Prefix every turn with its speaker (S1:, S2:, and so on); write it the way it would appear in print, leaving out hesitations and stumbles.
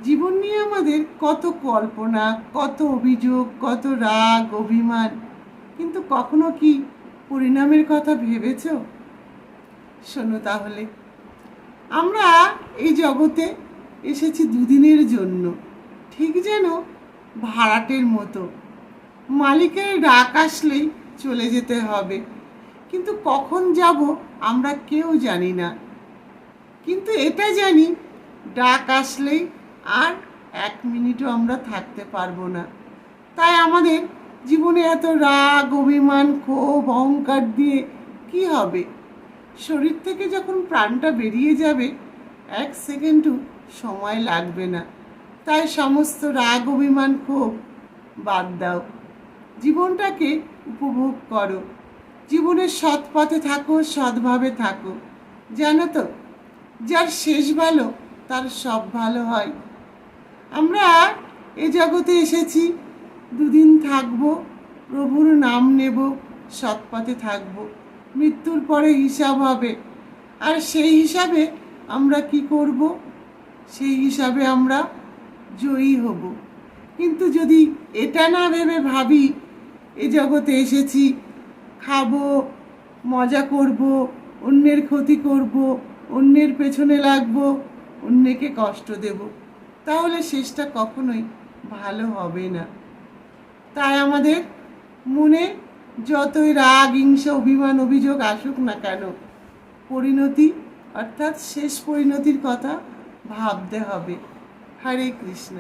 S1: জীবন নিয়ে আমাদের কত কল্পনা, কত অভিযোগ, কত রাগ, অভিমান, কিন্তু কখনো কি পরিণামের কথা ভেবেছ? শোনো তাহলে, আমরা এই জগতে এসেছি দুদিনের জন্য, ঠিক যেন ভাড়াটের মতো। মালিকের ডাক আসলেই চলে যেতে হবে, কিন্তু কখন যাব আমরা কেউ জানি না। কিন্তু এটা জানি, ডাক আসলেই আর 1 মিনিটও আমরা থাকতে পারবো না। তাই আমাদের জীবনে এত রাগ, অভিমান, ক্ষোভ, অহংকার দিয়ে কি হবে? শরীর থেকে যখন প্রাণটা বেরিয়ে যাবে, 1 সেকেন্ডও সময় লাগবে না। তাই সমস্ত রাগ, অভিমান, ক্ষোভ বাদ দাও। জীবনটাকে উপভোগ করো, জীবনের সৎ পথে থাকো, সৎভাবে থাকো। জানো তো, যার শেষ ভালো তার সব ভালো হয়। আমরা এ জগতে এসেছি, দুদিন থাকবো, প্রভুর নাম নেব, সৎ পথে থাকবো। মৃত্যুর পরে হিসাব হবে, আর সেই হিসাবে আমরা কি করব? সেই হিসাবে আমরা জয়ী হব। কিন্তু যদি এটা না ভেবে ভাবি এ জগতে এসেছি, খাবো, মজা করব, অন্যের ক্ষতি করব, অন্যের পেছনে লাগবো, অন্যকে কষ্ট দেব, তাহলে শেষটা কখনোই ভালো হবে না। তাই আমাদের মনে যতই রাগ, হিংসা, অভিমান, অভিযোগ আসুক না কেন, পরিণতি অর্থাৎ শেষ পরিণতির কথা ভাবতে হবে। হরে কৃষ্ণ।